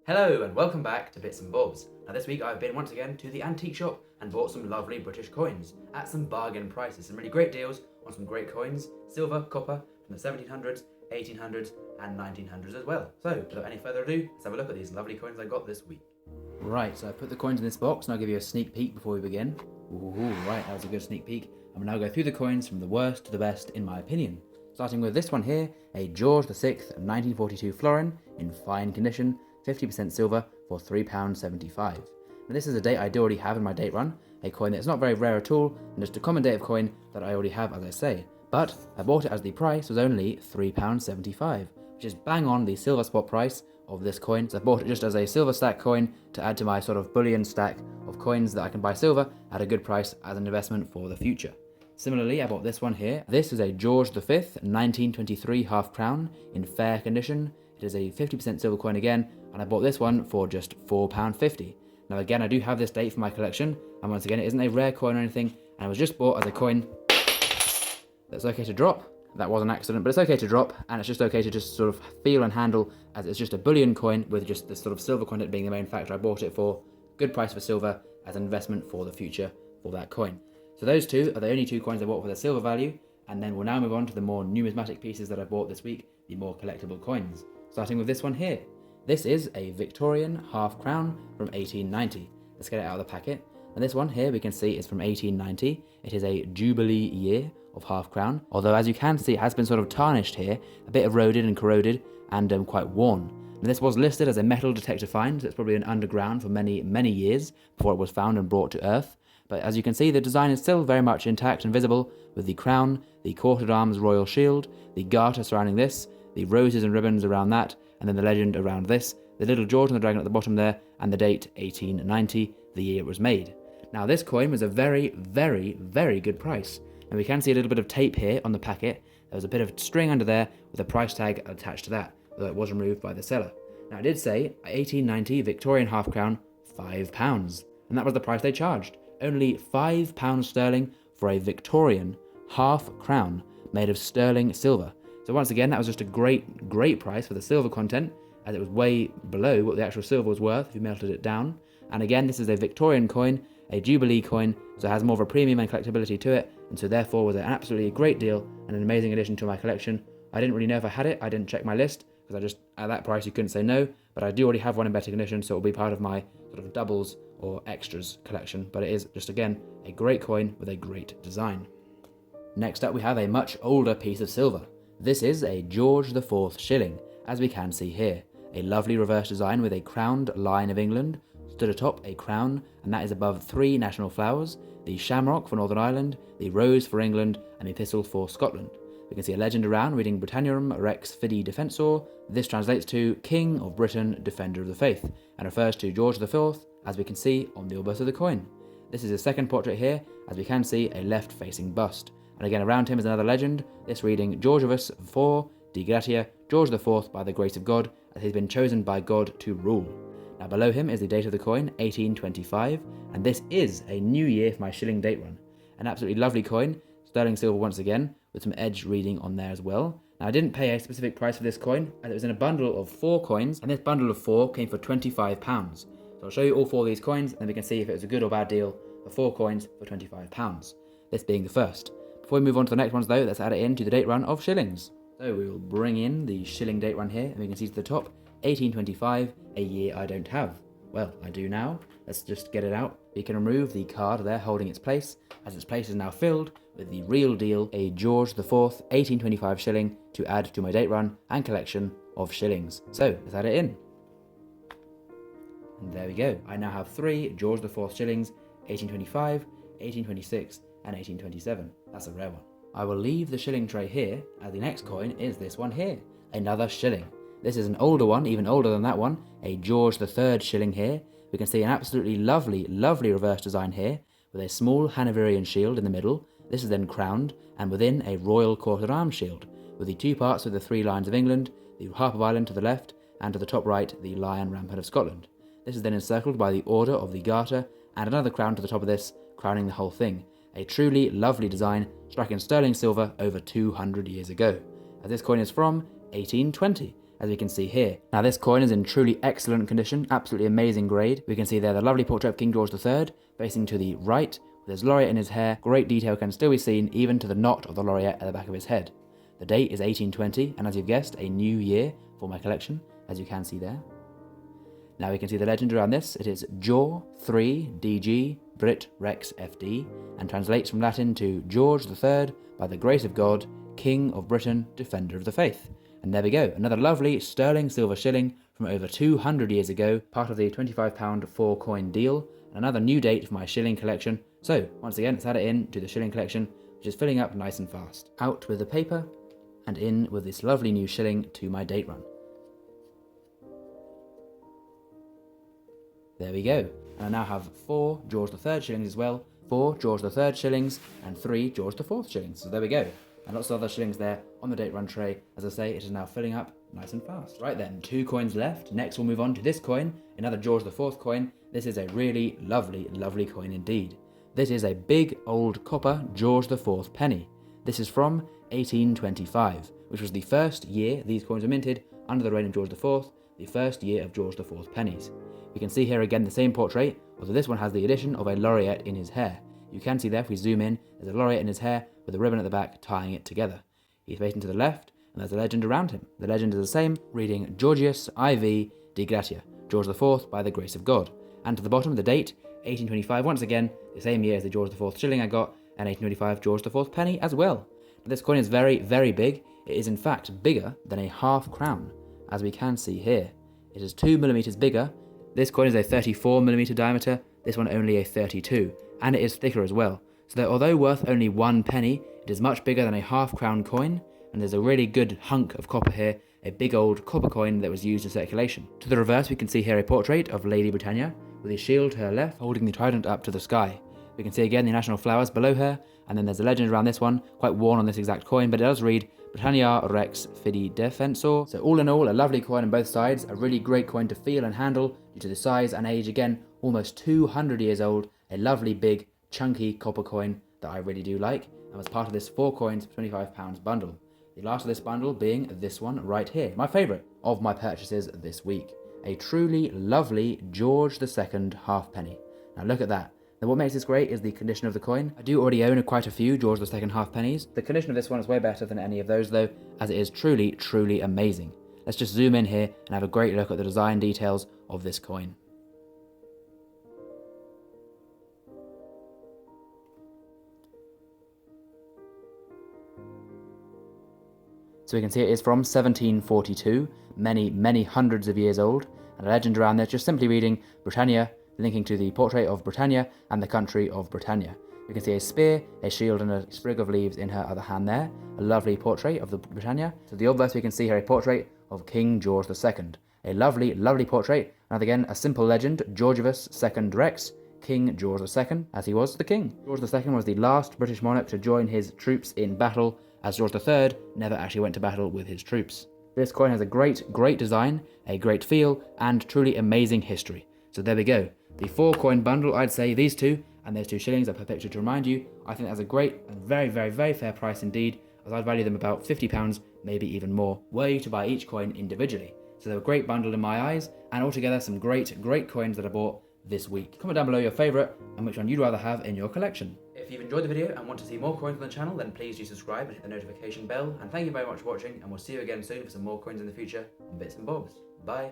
Hello and welcome back to Bits and Bobs. Now this week I've been once again to the antique shop and bought some lovely British coins at some bargain prices. Some really great deals on some great coins, silver, copper from the 1700s, 1800s and 1900s as well. So without any further ado, let's have a look at these lovely coins I got this week. Right, so I put the coins in this box and I'll give you a sneak peek before we begin. Right, that was a good sneak peek. And we'll now go through the coins from the worst to the best in my opinion. Starting with this one here, a George VI 1942 florin in fine condition, 50% silver for £3.75. Now this is a date I do already have in my date run, a coin that's not very rare at all, and just a common date of coin that I already have as I say. But I bought it as the price was only £3.75, which is bang on the silver spot price of this coin. So I bought it just as a silver stack coin to add to my sort of bullion stack of coins that I can buy silver at a good price as an investment for the future. Similarly, I bought this one here. This is a George V 1923 half crown in fair condition. It is a 50% silver coin again, and I bought this one for just £4.50. Now again, I do have this date for my collection, and once again, it isn't a rare coin or anything, and it was just bought as a coin that's okay to drop. That was an accident, but it's okay to drop, and it's just okay to just sort of feel and handle, as it's just a bullion coin with just this sort of silver content being the main factor. I bought it for good price for silver as an investment for the future for that coin. So those two are the only two coins I bought for their silver value, and then we'll now move on to the more numismatic pieces that I bought this week, the more collectible coins. Starting with this one here. This is a Victorian half crown from 1890. Let's get it out of the packet. And this one here we can see is from 1890. It is a Jubilee year of half crown, although as you can see it has been sort of tarnished here, a bit eroded and corroded and quite worn. And this was listed as a metal detector find, so it's probably been underground for many years before it was found and brought to earth. But as you can see, the design is still very much intact and visible, with the crown, the court of arms royal shield, the garter surrounding this, the roses and ribbons around that, and then the legend around this, the little George and the dragon at the bottom there, and the date 1890, the year it was made. Now this coin was a very good price, and we can see a little bit of tape here on the packet. There was a bit of string under there with a price tag attached to that, although it was removed by the seller. Now it did say 1890 Victorian half crown, £5, and that was the price they charged. Only £5 sterling for a Victorian half crown made of sterling silver. So once again, that was just a great price for the silver content, as it was way below what the actual silver was worth if you melted it down. And again, this is a Victorian coin, a Jubilee coin, so it has more of a premium and collectability to it, and so therefore was an absolutely great deal and an amazing addition to my collection. I didn't really know if I had it, I didn't check my list, because I just, at that price you couldn't say no, but I do already have one in better condition, so it will be part of my sort of doubles or extras collection, but it is just again a great coin with a great design. Next up we have a much older piece of silver. This is a George IV shilling, as we can see here. A lovely reverse design with a crowned Lion of England, stood atop a crown, and that is above three national flowers, the shamrock for Northern Ireland, the rose for England, and the thistle for Scotland. We can see a legend around reading Britanniarum Rex Fidei Defensor. This translates to King of Britain, Defender of the Faith, and refers to George IV, as we can see on the obverse of the coin. This is his second portrait here, as we can see a left-facing bust. And again around him is another legend, this reading Georgius IV, de gratia, George IV by the grace of God, as he's been chosen by God to rule. Now below him is the date of the coin, 1825, and this is a new year for my shilling date run. An absolutely lovely coin, sterling silver once again, with some edge reading on there as well. Now I didn't pay a specific price for this coin, as it was in a bundle of 4 coins, and this bundle of 4 came for £25. So I'll show you all 4 of these coins, and then we can see if it was a good or bad deal for 4 coins for £25. This being the first. Before we move on to the next ones though, let's add it into the date run of shillings. So we will bring in the shilling date run here, and we can see to the top, 1825, a year I don't have. Well, I do now. Let's just get it out. We can remove the card there holding its place, as its place is now filled with the real deal, a George IV 1825 shilling, to add to my date run and collection of shillings. So let's add it in. And there we go. I now have 3 George IV shillings, 1825, 1826, and 1827. That's a rare one. I will leave the shilling tray here, as the next coin is this one here, another shilling. This is an older one, even older than that one, a George III shilling here. We can see an absolutely lovely reverse design here, with a small Hanoverian shield in the middle. This is then crowned, and within a royal court of arms shield, with the 2 parts with the 3 lions of England, the harp of Ireland to the left, and to the top right, the lion rampant of Scotland. This is then encircled by the order of the garter, and another crown to the top of this, crowning the whole thing. A truly lovely design, struck in sterling silver over 200 years ago, as this coin is from 1820, as we can see here. Now this coin is in truly excellent condition, absolutely amazing grade. We can see there the lovely portrait of King George III, facing to the right, with his laureate in his hair. Great detail can still be seen, even to the knot of the laureate at the back of his head. The date is 1820, and as you've guessed, a new year for my collection, as you can see there. Now we can see the legend around this. It is Jaw 3 DG Brit Rex FD, and translates from Latin to George III, by the grace of God, King of Britain, Defender of the Faith. And there we go, another lovely sterling silver shilling from over 200 years ago, part of the £25 4 coin deal, and another new date for my shilling collection. So once again, let's add it in to the shilling collection, which is filling up nice and fast. Out with the paper, and in with this lovely new shilling to my date run. There we go. And I now have 4 George III shillings as well, 4 George III shillings, and 3 George IV shillings. So there we go. And lots of other shillings there on the date run tray. As I say, it is now filling up nice and fast. Right then, 2 coins left. Next we'll move on to this coin, another George IV coin. This is a really lovely, lovely coin indeed. This is a big old copper George IV penny. This is from 1825, which was the first year these coins were minted under the reign of George IV, the first year of George IV's pennies. We can see here again the same portrait, although this one has the addition of a laureate in his hair. You can see there, if we zoom in, there's a laureate in his hair with a ribbon at the back tying it together. He's facing to the left, and there's a legend around him. The legend is the same, reading Georgius IV de Gratia, George IV by the grace of God. And to the bottom, the date, 1825, once again, the same year as the George IV shilling I got, and 1825 George IV penny as well. Now, this coin is very, very big. It is in fact bigger than a half crown, as we can see here. It is 2mm bigger. This coin is a 34mm diameter, this one only a 32, and it is thicker as well. So that although worth only 1 penny, it is much bigger than a half crown coin, and there's a really good hunk of copper here, a big old copper coin that was used in circulation. To the reverse, we can see here a portrait of Lady Britannia, with a shield to her left, holding the trident up to the sky. We can see again the national flowers below her, and then there's a legend around this one, quite worn on this exact coin, but it does read Britannia Rex Fidi Defensor. So all in all, a lovely coin on both sides, a really great coin to feel and handle due to the size and age. Again, almost 200 years old, a lovely big chunky copper coin that I really do like, and was part of this 4 coins £25 bundle. The last of this bundle being this one right here, my favourite of my purchases this week. A truly lovely George II halfpenny. Now look at that. Now what makes this great is the condition of the coin. I do already own quite a few George II halfpennies. The condition of this one is way better than any of those though, as it is truly, truly amazing. Let's just zoom in here and have a great look at the design details of this coin. So we can see it is from 1742, many, many hundreds of years old, and a legend around there just simply reading Britannia, linking to the portrait of Britannia and the country of Britannia. We can see a spear, a shield, and a sprig of leaves in her other hand there, a lovely portrait of the Britannia. To the obverse we can see here a portrait of King George II, a lovely, lovely portrait, and again a simple legend, Georgius II Rex, King George II, as he was the king. George II was the last British monarch to join his troops in battle, as George III never actually went to battle with his troops. This coin has a great, great design, a great feel, and truly amazing history. So there we go. The 4 coin bundle, I'd say these 2 and those 2 shillings I put a picture to remind you. I think that's a great and very, very, very fair price indeed, as I'd value them about £50, maybe even more, were you to buy each coin individually. So they're a great bundle in my eyes, and altogether some great, great coins that I bought this week. Comment down below your favourite and which one you'd rather have in your collection. If you've enjoyed the video and want to see more coins on the channel, then please do subscribe and hit the notification bell. And thank you very much for watching, and we'll see you again soon for some more coins in the future on Bits and Bobs. Bye.